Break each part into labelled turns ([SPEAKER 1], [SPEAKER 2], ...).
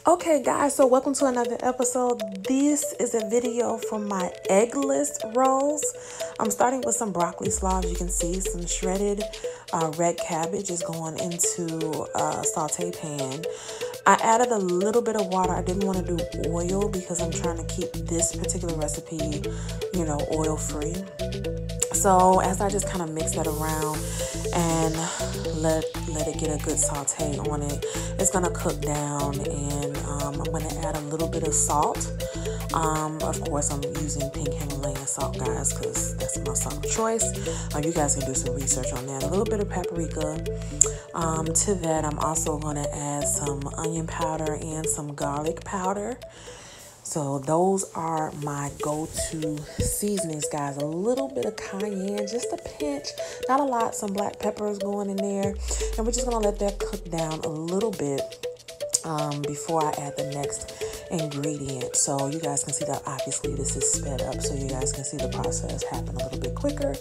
[SPEAKER 1] Okay guys, so welcome to another episode. This is a video for my eggless rolls. I'm starting with some broccoli slaw. You can see some shredded red cabbage is going into a saute pan. I added a little bit of water. I didn't want to do oil because I'm trying to keep this particular recipe, oil free. So as I just kind of mix that around and let it get a good saute on it, it's gonna cook down, and I'm gonna add a little bit of salt. Of course, I'm using pink Himalayan salt, guys, because that's my salt of choice. You guys can do some research on that. A little bit of paprika. To that, I'm also gonna add some onion powder and some garlic powder. So those are my go-to seasonings, guys. A little bit of cayenne, just a pinch, not a lot. Some black peppers going in there. And we're just gonna let that cook down a little bit before I add the next ingredient. So you guys can see that obviously this is sped up, so you guys can see the process happen a little bit quicker.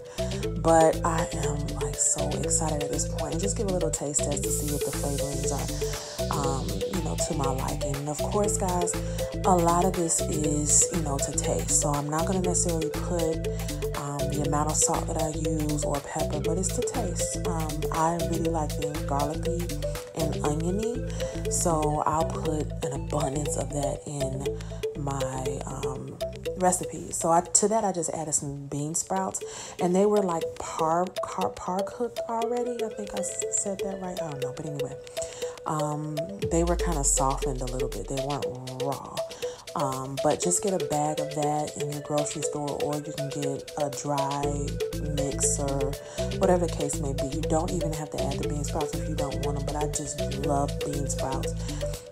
[SPEAKER 1] But I am so excited at this point. And just give a little taste test to see if the flavorings are to my liking. And of course, guys, a lot of this is to taste. So I'm not going to necessarily put the amount of salt that I use or pepper, but it's to taste. I really like things garlicky and oniony, so I'll put an abundance of that in my recipe. So to that I just added some bean sprouts, and they were like par cooked already. I think I said that right. I don't know, but anyway, they were kind of softened a little bit. They weren't raw. But just get a bag of that in your grocery store, or you can get a dry mix or whatever the case may be. You don't even have to add the bean sprouts if you don't want them, but I just love bean sprouts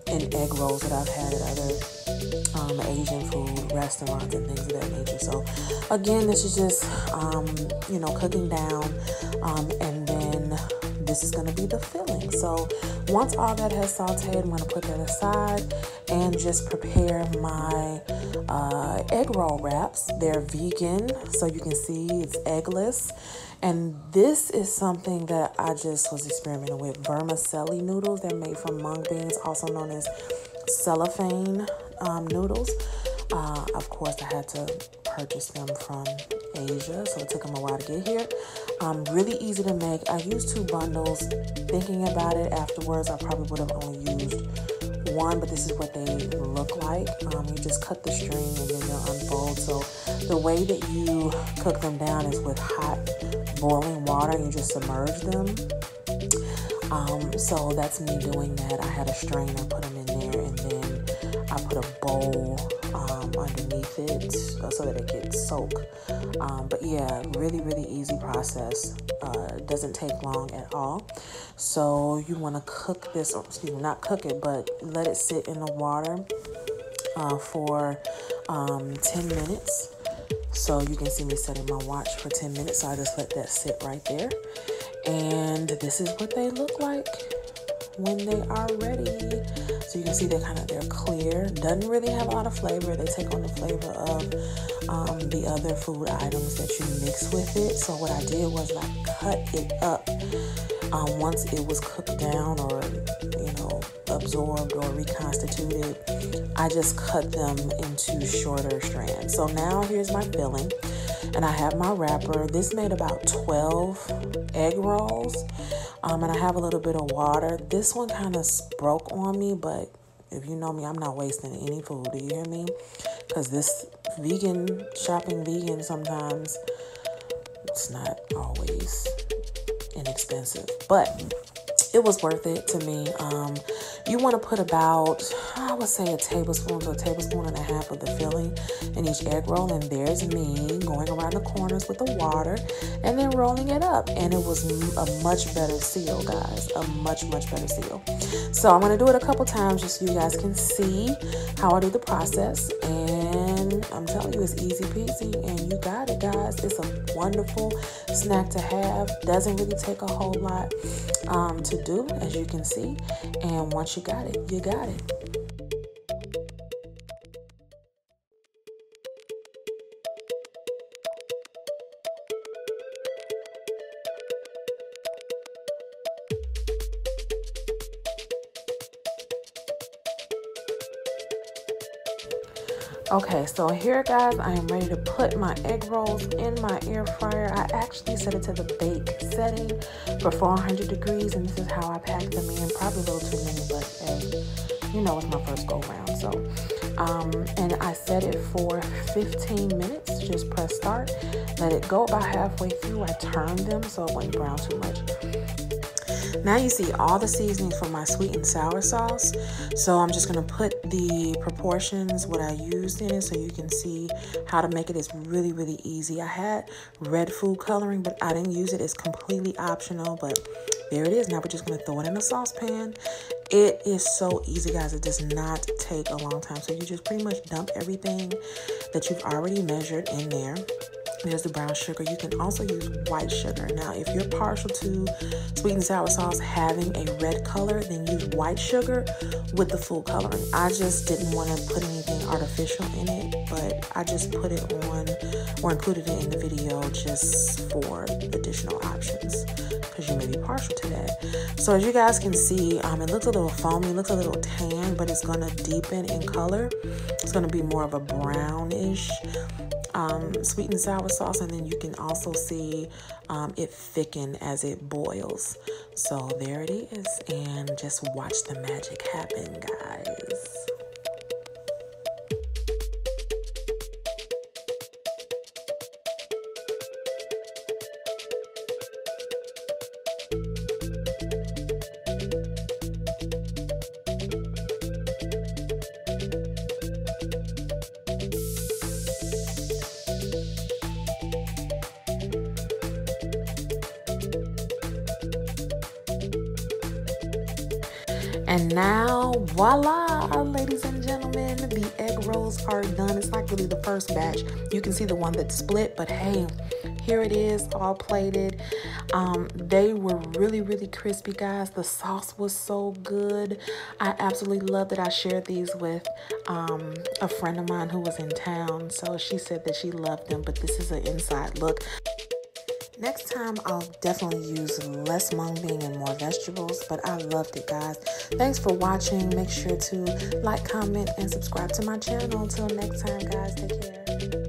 [SPEAKER 1] in egg rolls that I've had at other Asian food restaurants and things of that nature. So again, this is just cooking down, and then this is going to be the filling. So once all that has sauteed, I'm going to put that aside and just prepare my egg roll wraps. They're vegan, so you can see it's eggless. And this is something that I just was experimenting with. Vermicelli noodles. They're made from mung beans, also known as cellophane noodles. Of course, I had to purchase them from Asia, so it took them a while to get here. Really easy to make. I used 2 bundles. Thinking about it afterwards, I probably would have only used 1, but this is what they look like. You just cut the string and then they'll unfold. So the way that you cook them down is with hot boiling water. You just submerge them. So that's me doing that. I had a strainer, put them in there, and then I put a bowl underneath it so that it gets soaked. But yeah, really, really easy process. It doesn't take long at all. So you want to cook this, or excuse me, not cook it, but let it sit in the water for 10 minutes. So you can see me setting my watch for 10 minutes. So I just let that sit right there. And this is what they look like when they are ready. So you can see they're clear. Doesn't really have a lot of flavor. They take on the flavor of the other food items that you mix with it. So what I did was I cut it up once it was cooked down or absorbed or reconstituted. I just cut them into shorter strands. So now here's my filling, and I have my wrapper. This made about 12 egg rolls. And I have a little bit of water. This one kind of broke on me, but if you know me, I'm not wasting any food. Do you hear me? Because this shopping vegan, sometimes it's not always inexpensive, but it was worth it to me. You want to put about, I would say, a tablespoon to a tablespoon and a half of the filling in each egg roll. And there's me going around the corners with the water and then rolling it up. And it was a much better seal, guys. A much, much better seal. So I'm going to do it a couple times just so you guys can see how I do the process. And I'm telling you, it's easy peasy. And you got it, guys. It's a wonderful snack to have. Doesn't really take a whole lot to do, as you can see. And once you got it, you got it. Okay, so here guys, I am ready to put my egg rolls in my air fryer. I actually set it to the bake setting for 400 degrees, and this is how I packed them in. Probably a little too many, but hey, you know it's my first go round. So, and I set it for 15 minutes. Just press start, let it go about halfway through. I turned them so it wouldn't brown too much. Now you see all the seasonings for my sweet and sour sauce. So I'm just gonna put the proportions, what I used in it, so you can see how to make it. It's really, really easy. I had red food coloring, but I didn't use it. It's completely optional, but there it is. Now we're just gonna throw it in a saucepan. It is so easy, guys. It does not take a long time. So you just pretty much dump everything that you've already measured in there. There's the brown sugar. You can also use white sugar. Now, if you're partial to sweet and sour sauce having a red color, then use white sugar with the food coloring. I just didn't want to put anything artificial in it, but I just put it on or included it in the video just for additional options because you may be partial to that. So as you guys can see, it looks a little foamy, it looks a little tan, but it's going to deepen in color. It's going to be more of a brownish sweet and sour sauce, and then you can also see it thicken as it boils. So there it is, and just watch the magic happen, guys. And now, voila, ladies and gentlemen, the egg rolls are done. It's like really the first batch. You can see the one that split, but hey, here it is, all plated. They were really, really crispy, guys. The sauce was so good. I absolutely love that I shared these with a friend of mine who was in town. So she said that she loved them, but this is an inside look. Next time, I'll definitely use less mung bean and more vegetables, but I loved it, guys. Thanks for watching. Make sure to like, comment, and subscribe to my channel. Until next time, guys, take care.